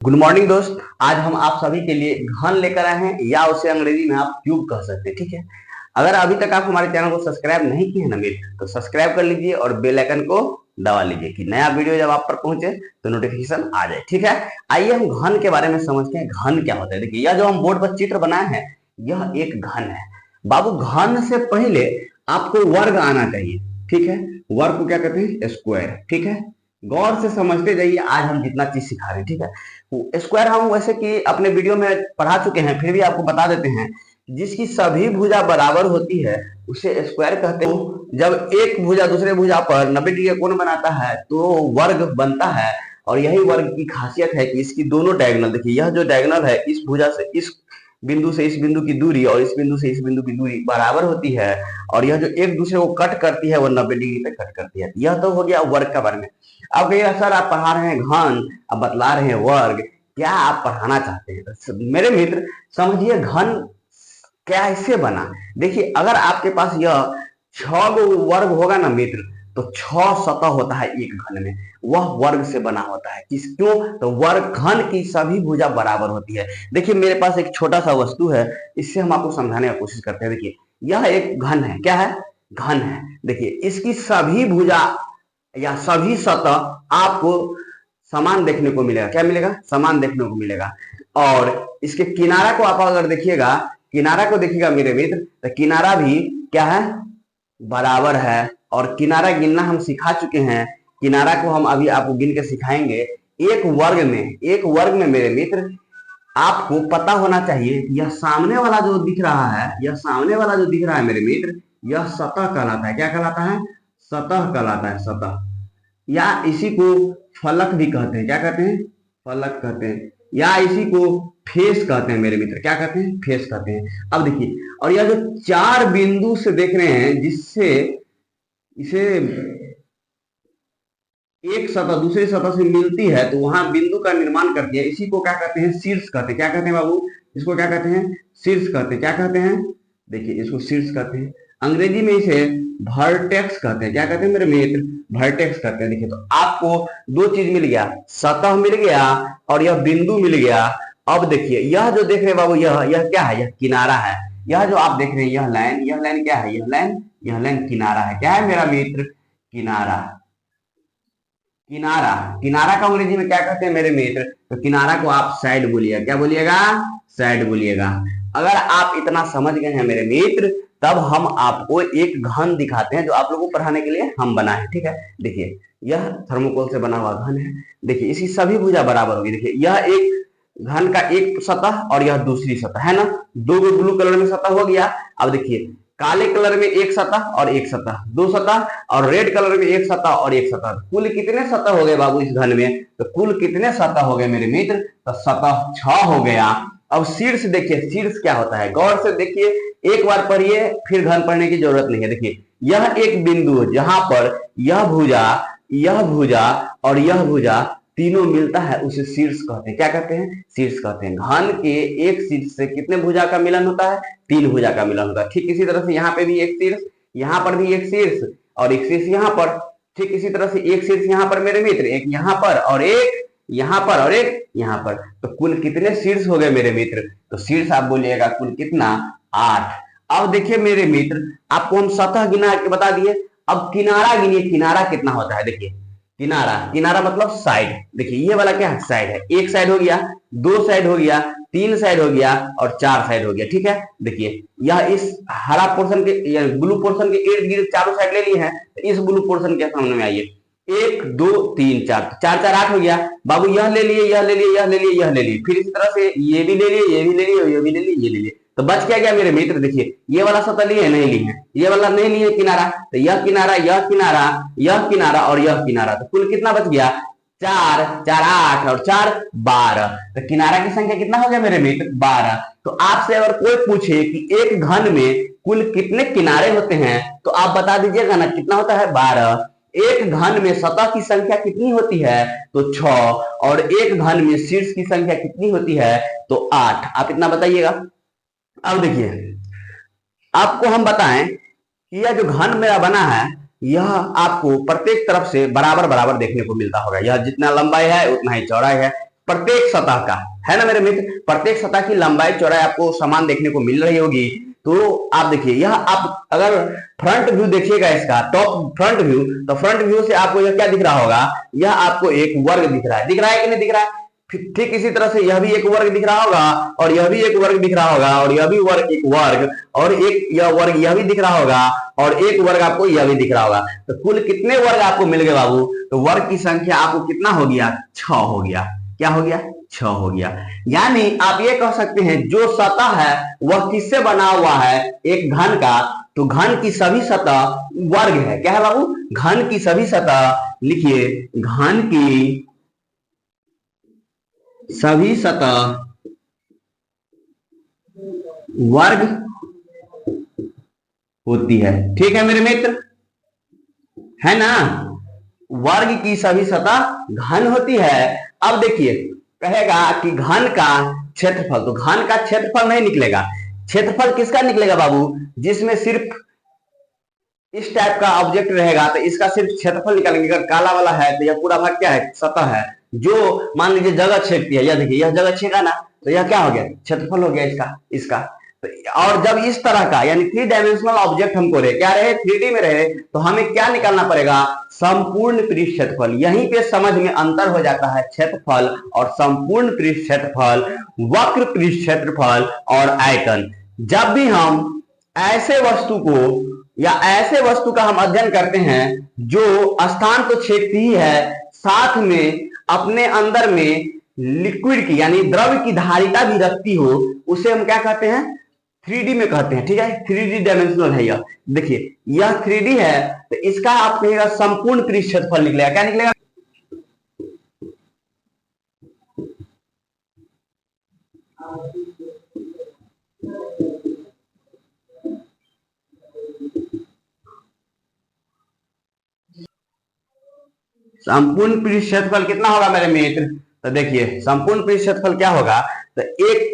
Good morning दोस्त। आज हम आप सभी के लिए घन लेकर आए हैं, या उसे अंग्रेजी में आप क्यूब कह सकते हैं। ठीक है, अगर अभी तक आप हमारे चैनल को सब्सक्राइब नहीं किए हैं ना मित्र, तो सब्सक्राइब कर लीजिए और बेल आइकन को दबा लीजिए कि नया वीडियो जब आप पर पहुंचे तो नोटिफिकेशन आ जाए। ठीक है, आइए हम घन के बारे में समझते हैं। घन क्या होता है? देखिए, यह जो हम बोर्ड पर चित्र बनाए हैं, यह एक घन है। बाबू, घन से पहले आपको वर्ग आना चाहिए। ठीक है, वर्ग को क्या कहते हैं? स्क्वायर। ठीक है, गौर से समझते जाइए, आज हम जितना चीज सिखा रहे हैं। ठीक है, स्क्वायर हम वैसे कि अपने वीडियो में पढ़ा चुके हैं, फिर भी आपको बता देते हैं। जिसकी सभी भुजा बराबर होती है उसे स्क्वायर कहते हैं। जब एक भुजा दूसरे भुजा पर 90 डिग्री का कोण बनाता है तो वर्ग बनता है। और यही वर्ग की खासियत है कि इसकी दोनों डायगोनल, देखिए यह जो डायगोनल है, इस भुजा से इस बिंदु से इस बिंदु की दूरी और इस बिंदु से इस बिंदु की दूरी बराबर होती है। और यह जो एक दूसरे को कट करती है वो 90 डिग्री पे कट करती है। यह तो हो गया वर्ग का बारे में। अब कहिए सर आप पढ़ा रहे हैं घन, अब बतला रहे हैं वर्ग, क्या आप पढ़ाना चाहते हैं? तो मेरे मित्र समझिए, घन कैसे बना। देखिए, अगर आपके पास यह 6 गो वर्ग होगा ना मित्र, तो 6 सतह होता है एक घन में, वह वर्ग से बना होता है। किस क्यों? तो वर्ग घन की सभी भुजा बराबर होती है। देखिए, मेरे पास एक छोटा सा वस्तु है, इससे हम आपको समझाने की कोशिश करते हैं। देखिए, यह एक घन है। क्या है? घन है। देखिए, इसकी सभी भुजा या सभी सतह आपको समान देखने को मिलेगा। क्या मिलेगा? समान देखने को मिलेगा। और इसके किनारा को आप अगर देखिएगा, किनारा को देखिएगा मेरे मित्र, तो किनारा भी क्या है? बराबर है। और किनारा गिनना हम सिखा चुके हैं, किनारा को हम अभी आपको गिन के सिखाएंगे। एक वर्ग में मेरे मित्र आपको पता होना चाहिए, यह सामने वाला जो दिख रहा है, यह सामने वाला जो दिख रहा है मेरे मित्र, यह सतह कहलाता है। क्या कहलाता है? सतह कहलाता है, सतह। या इसी को फलक भी कहते हैं। क्या कहते हैं? फलक कहते हैं। या इसी को फेस कहते हैं मेरे मित्र। क्या कहते हैं? फेस कहते हैं। अब देखिए, और यह जो 4 बिंदु से देख रहे हैं, जिससे इसे एक सतह दूसरी सतह से मिलती है तो वहां बिंदु का निर्माण करती है, इसी को क्या कहते हैं? शीर्ष कहते हैं। क्या कहते हैं बाबू? इसको क्या कहते हैं? शीर्ष कहते हैं। क्या कहते हैं? देखिए, इसको शीर्ष कहते हैं। अंग्रेजी में इसे वर्टेक्स कहते हैं। क्या कहते हैं मेरे मित्र? वर्टेक्स कहते हैं। देखिए, तो आपको दो चीज मिल गया, सतह मिल गया और यह बिंदु मिल गया। अब देखिए, यह जो देख रहे हैं बाबू, यह क्या है? यह किनारा है। यह जो आप देख रहे हैं, यह लाइन क्या है? यह लाइन किनारा है। क्या है मेरा मित्र? किनारा। किनारा, किनारा का अंग्रेजी में क्या कहते हैं मेरे मित्र? तो किनारा को आप साइड बोलिएगा। क्या बोलिएगा? साइड बोलिएगा। अगर आप इतना समझ गए हैं मेरे मित्र, तब हम आपको एक घन दिखाते हैं जो आप लोगों को पढ़ाने के लिए हम बनाए। ठीक है, देखिए, यह थर्मोकोल से बना हुआ घन है। देखिए, इसकी सभी भुजा बराबर होगी। देखिए, यह एक घन का एक सतह और यह दूसरी सतह है ना, दो ब्लू कलर में सतह हो गया। अब देखिए, काले कलर में एक सतह और एक सतह, दो सतह, और रेड कलर में एक सतह और एक सतह। कुल कितने सतह हो गए बाबू इस घन में? तो कुल कितने सतह हो गए मेरे मित्र? तो सतह 6 हो गया। अब शीर्ष देखिए, शीर्ष क्या होता है? गौर से देखिए, एक बार पढ़िए, फिर घन पढ़ने की जरूरत नहीं है। देखिए, यह एक बिंदु है जहां पर यह भुजा और यह भुजा तीनों मिलता है, उसे शीर्ष कहते हैं। क्या कहते हैं? शीर्ष कहते हैं। घन के एक शीर्ष से कितने भुजा का मिलन होता है? 3 भुजा का मिलन होता है। ठीक इसी तरह से यहाँ पे भी एक शीर्ष, यहाँ पर भी एक शीर्ष और एक शीर्ष यहाँ पर। ठीक इसी तरह से एक शीर्ष यहाँ पर मेरे मित्र, एक यहाँ पर और एक यहाँ पर और एक यहाँ पर। तो कुल कितने शीर्ष हो गए मेरे मित्र? तो शीर्ष आप बोलिएगा कुल कितना? 8। अब देखिए मेरे मित्र, आपको हम सतह गिना के बता दिए। अब किनारा गिनिए, किनारा कितना होता है? देखिए, किनारा, किनारा मतलब साइड। देखिए, ये वाला क्या है? साइड है। एक साइड हो गया, दो साइड हो गया, 3 साइड हो गया और 4 साइड हो गया। ठीक है, देखिए, यह इस हरा पोर्शन के ब्लू पोर्शन के इर्द गिर्द चारों साइड ले लिए हैं। तो इस ब्लू पोर्शन के सामने में आइए, 1 2 3 4, 4 4 8 हो गया बाबू। यह ले लिए, यह ले लिए, यह ले लिए, यह ले लिए, फिर इसी तरह से ये भी ले लिए, ये भी ले लिए, ये भी ले लिए, ये ले लिए। तो बच क्या गया मेरे मित्र? देखिए, ये वाला सतह लिए नहीं लिए, ये वाला नहीं लिए किनारा, तो यह किनारा, यह किनारा, यह किनारा और यह किनारा। तो कुल कितना बच गया? 4 4 8 और 4 12। तो किनारा की संख्या कितना हो गया मेरे मित्र? 12। तो आपसे अगर कोई पूछे कि एक घन में कुल कितने किनारे होते हैं, तो आप बता दीजिएगा ना, कितना होता है? 12। एक घन में सतह की संख्या कितनी होती है? तो 6। और एक घन में शीर्ष की संख्या कितनी होती है? तो 8। आप इतना बताइएगा। अब देखिए, आपको हम बताएं कि यह जो घन मेरा बना है, यह आपको प्रत्येक तरफ से बराबर बराबर देखने को मिलता होगा। यह जितना लंबाई है उतना ही चौड़ाई है। प्रत्येक सतह का, है ना मेरे मित्र, प्रत्येक सतह की लंबाई चौड़ाई आपको समान देखने को मिल रही होगी। तो आप देखिए यह आप अगर फ्रंट व्यू देखिएगा इसका, टॉप फ्रंट व्यू, तो फ्रंट व्यू से आपको यह क्या दिख रहा होगा, यह आपको एक वर्ग दिख रहा है, दिख रहा है कि नहीं दिख रहा है। ठीक इसी तरह से यह भी एक वर्ग दिख रहा होगा, और यह भी एक वर्ग दिख रहा होगा, और यह भी वर्ग एक वर्ग, और एक यह वर्ग यह भी दिख रहा होगा, और एक वर्ग आपको यह भी दिख रहा होगा। तो कुल कितने वर्ग आपको मिल गए बाबू, तो वर्ग की संख्या आपको कितना हो गया, 6 हो गया। क्या हो गया, 6 हो गया। यानी आप ये कह सकते हैं जो सतह है वह किससे बना हुआ है, एक घन का, तो घन की सभी सतह वर्ग है। क्या है बाबू, घन की सभी सतह, लिखिए घन की सभी सतह वर्ग होती है। ठीक है मेरे मित्र, है ना, वर्ग की सभी सतह घन होती है। अब देखिए कहेगा कि घन का क्षेत्रफल, तो घन का क्षेत्रफल नहीं निकलेगा। क्षेत्रफल किसका निकलेगा बाबू, जिसमें सिर्फ इस टाइप का ऑब्जेक्ट रहेगा तो इसका सिर्फ क्षेत्रफल निकालेंगे। अगर काला वाला है तो यह पूरा भाग क्या है, सतह है, जो मान लीजिए जगह छेदती है। यह देखिए यह जगह छेदा ना, तो यह क्या हो गया, क्षेत्रफल हो गया इसका। और जब इस तरह का यानी 3 डायमेंशनल ऑब्जेक्ट हमको रहे, क्या रहे, 3D में रहे, तो हमें क्या निकालना पड़ेगा, संपूर्ण पृष्ठ क्षेत्रफल। यहीं पे समझ में अंतर हो जाता है क्षेत्रफल और संपूर्ण पृष्ठ क्षेत्रफल, वक्र पृष्ठ क्षेत्रफल और आयतन। जब भी हम ऐसे वस्तु को या ऐसे वस्तु का हम अध्ययन करते हैं जो स्थान तो छेदती ही है, साथ में अपने अंदर में लिक्विड की यानी द्रव की धारिता भी रखती हो, उसे हम क्या कहते हैं, 3D में कहते हैं। ठीक है, 3D डायमेंशनल है यह। देखिए यह 3D है, तो इसका आप कहिएगा संपूर्ण पृष्ठ क्षेत्रफल निकलेगा। क्या निकलेगा, संपूर्ण पृष्ठ क्षेत्रफल कितना होगा मेरे मित्र, तो देखिए संपूर्ण पृष्ठ क्षेत्रफल क्या होगा, तो एक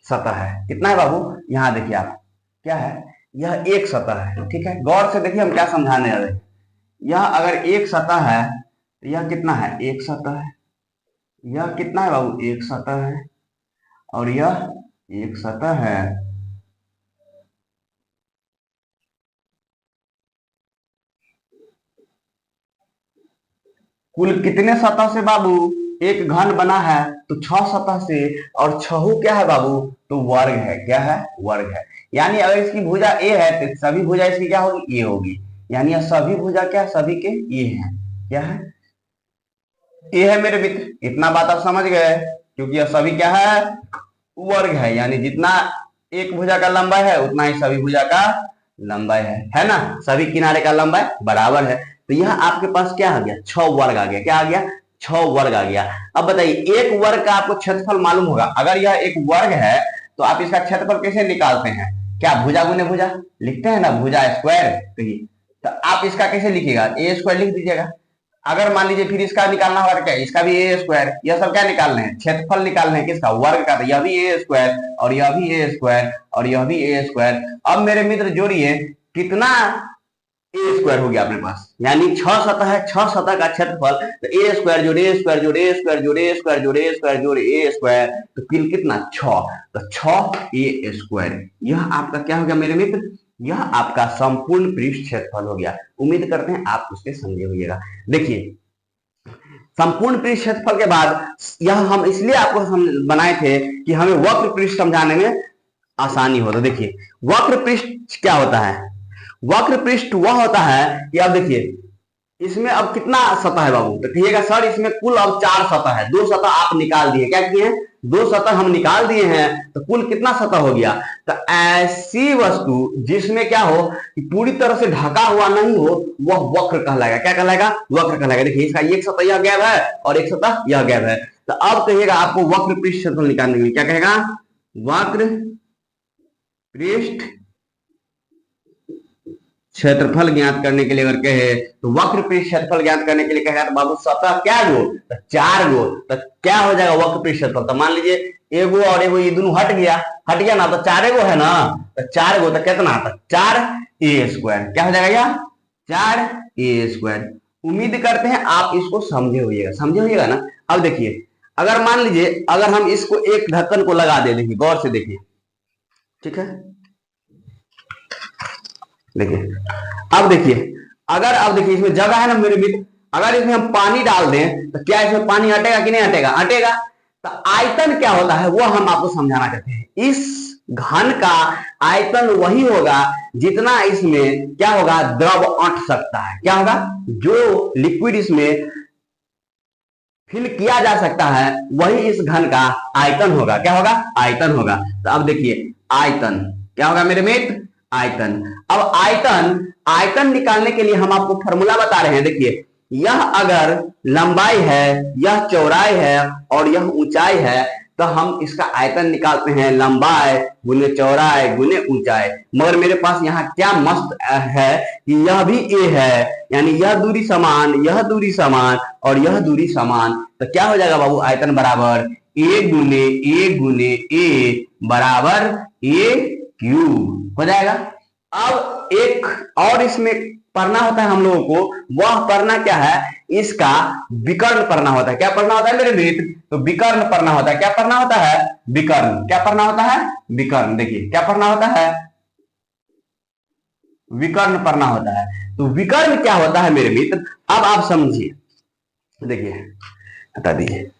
सतह है, कितना है बाबू, यहां देखिए आप क्या है, यह एक सतह है। ठीक है, गौर से देखिए हम क्या समझाने आ रहे हैं। यह अगर एक सतह है तो यह कितना है, एक सतह है। यह कितना है बाबू, एक सतह है, और यह एक सतह है। कुल कितने सतह से बाबू, एक घन बना है तो 6 सतह से, और 6 क्या है बाबू, तो वर्ग है। क्या है, वर्ग है। यानी अगर इसकी भुजा ए है तो सभी भुजा इसकी क्या होगी, ए होगी। यानी यह सभी भुजा क्या, सभी के ए है। क्या है, ए है मेरे मित्र। इतना बात आप समझ गए, क्योंकि यह सभी क्या है, वर्ग है। यानी जितना एक भुजा का लंबाई है उतना ही सभी भुजा का लंबाई है ना, सभी किनारे का लंबाई बराबर है। तो यह आपके पास क्या आ गया, 6 वर्ग आ गया। क्या आ गया, 6 वर्ग आ गया। अब बताइए एक वर्ग का आपको क्षेत्रफल मालूम होगा। अगर यह एक वर्ग है तो आप इसका क्षेत्रफल कैसे निकालते हैं, क्या भुजा गुने भुजा लिखते हैं ना, भुजा स्क्वायर कहिए, तो आप इसका कैसे लिखिएगा, ए स्क्वायर लिख दीजिएगा। अगर मान लीजिए फिर इसका निकालना होगा क्या, इसका भी ए स्क्वायर। यह सब क्या निकालने हैं, क्षेत्रफल निकालने हैं, किसका, वर्ग का। तो यह भी ए स्क्वायर, और यह भी ए स्क्वायर, और यह भी ए स्क्वायर। अब मेरे मित्र जोड़िए, कितना ए स्क्वायर हो गया अपने पास, यानी 6 सतह है, 6 सतह का क्षेत्रफल। तो ए स्क्वायर जोड़े ए स्क्वायर जोड़े ए स्क्वायर जोड़े ए स्क्वायर जोड़े ए स्क्वायर जोड़े ए स्क्वायर, तो कुल कितना, 6। तो 6 ए स्क्वायर। यह आपका क्या हो गया मेरे मित्र, यह आपका संपूर्ण पृष्ठ क्षेत्रफल हो गया। उम्मीद करते हैं आप उसके समझे होइएगा। देखिए संपूर्ण पृष्ठ क्षेत्रफल के बाद यह हम इसलिए आपको बनाए थे कि हमें वक्र पृष्ठ समझाने में आसानी हो। तो देखिए वक्र पृष्ठ क्या होता है, वक्र पृष्ठ वह होता है कि अब देखिए इसमें अब कितना सतह है बाबू, तो कहिएगा सर इसमें कुल अब 4 सतह है। 2 सतह आप निकाल दिए, क्या किए हैं, 2 सतह हम निकाल दिए हैं, तो कुल कितना सतह हो गया। तो ऐसी वस्तु जिसमें क्या हो कि पूरी तरह से ढका हुआ नहीं हो, वह वक्र कहलाएगा। क्या कहलाएगा, वक्र कहलाएगा। देखिए इसका एक सतह यह गैप है और एक सतह यह गैप है। तो अब कहिएगा आपको वक्र पृष्ठ क्षेत्रफल निकालने के लिए क्या कहेगा, वक्र पृष्ठ क्षेत्रफल ज्ञात करने के लिए अगर कहे तो वक्र पृष्ठ क्षेत्रफल ज्ञात करने के लिए कहेगा तो बाबू सतह क्या गो, तो 4 गो। तो क्या हो जाएगा वक्र पृष्ठ क्षेत्रफल, तो मान लीजिए एगो और एगो ये दोनों हट गया ना, तो 4 गो है ना, तो 4 गो तो कितना आता, 4 ए स्क्वायर। क्या हो जाएगा, 4 ए स्क्वायर। उम्मीद करते हैं आप इसको समझे होइएगा ना। अब देखिए अगर मान लीजिए अगर हम इसको एक ढक्कन को लगा दे, देखिए गौर से देखिए, ठीक है, देखिए अब देखिए, अगर अब देखिए इसमें जगह है ना मेरे मित्र, अगर इसमें हम पानी डाल दें तो क्या इसमें पानी हटेगा कि नहीं हटेगा? हटेगा। तो आयतन क्या होता है वो हम आपको समझाना चाहते हैं। इस घन का आयतन वही होगा जितना इसमें क्या होगा, द्रव अंट सकता है। क्या होगा? जो लिक्विड इसमें फिल किया जा सकता है वही इस घन का आयतन होगा। क्या होगा? आयतन होगा। तो अब देखिए आयतन क्या होगा मेरे मित्र? आयतन। अब आयतन, आयतन निकालने के लिए हम आपको फॉर्मूला बता रहे हैं। देखिए यह अगर लंबाई है, यह चौड़ाई है और यह ऊंचाई है तो हम इसका आयतन निकालते हैं लंबाई गुने चौड़ाई गुने ऊंचाई। मगर मेरे पास यहाँ क्या मस्त है कि यह भी ए है, यानी यह दूरी समान, यह दूरी समान और यह दूरी समान। तो क्या हो जाएगा बाबू? आयतन बराबर ए गुने ए बराबर ए क्यूब हो जाएगा। अब एक और इसमें पढ़ना होता है हम लोगों को, वह पढ़ना क्या है? इसका विकर्ण पढ़ना होता है। क्या पढ़ना होता है मेरे मित्र? तो विकर्ण पढ़ना होता है। क्या पढ़ना होता है? विकर्ण। क्या पढ़ना होता है? विकर्ण। देखिए क्या पढ़ना होता है? विकर्ण पढ़ना होता है। तो विकर्ण क्या होता है मेरे मित्र? अब आप समझिए, देखिए बता दीजिए,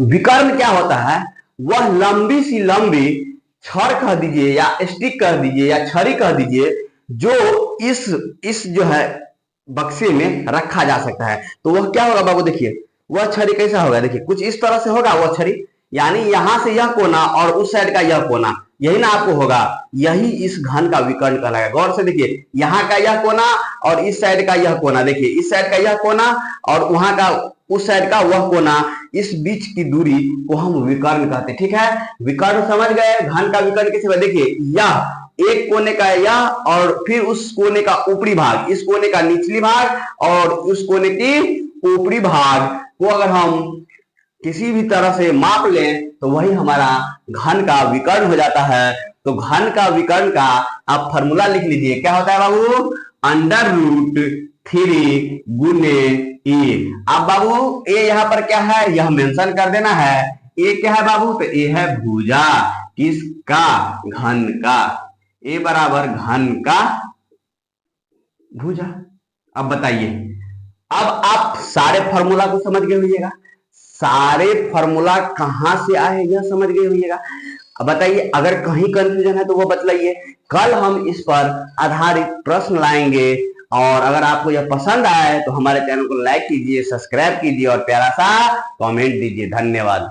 विकर्ण क्या होता है? वह लंबी सी लंबी छड़ कह दीजिए या स्टिक कह दीजिए या छड़ी कह दीजिए, जो इस जो है बक्से में रखा जा सकता है। तो वह क्या होगा बाबू? देखिए वह छड़ी कैसा होगा? देखिए कुछ इस तरह से होगा वह छड़ी, यानी यहां से यह कोना और उस साइड का यह कोना, यही ना आपको होगा, यही इस घन का विकर्ण कहलाएगा। गौर से देखिए, यहाँ का यह कोना और इस साइड का यह कोना, देखिए इस साइड का यह कोना और वहां का उस साइड का वह कोना, इस बीच की दूरी को हम विकर्ण कहते हैं। ठीक है, विकर्ण समझ गए? घन का विकर्ण किसे? देखिए यह एक कोने का यह और फिर उस कोने का ऊपरी भाग, इस कोने का निचली भाग और उस कोने की ऊपरी भाग को अगर हम किसी भी तरह से माप लें तो वही हमारा घन का विकर्ण हो जाता है। तो घन का विकर्ण का आप फॉर्मूला लिख लीजिए। क्या होता है बाबू? √3 गुने ए। अब बाबू ए यहाँ पर क्या है यह मेंशन कर देना है। ए क्या है बाबू? तो ए है भुजा। किसका? घन का। ए बराबर घन का भुजा। अब बताइए, अब आप सारे फॉर्मूला को समझ गए होइएगा, सारे फॉर्मूला कहां से आए यह समझ गए होइएगा। अब बताइए अगर कहीं कंफ्यूजन है तो वो बतलाइए, कल हम इस पर आधारित प्रश्न लाएंगे। और अगर आपको यह पसंद आए तो हमारे चैनल को लाइक कीजिए, सब्सक्राइब कीजिए और प्यारा सा कमेंट दीजिए। धन्यवाद।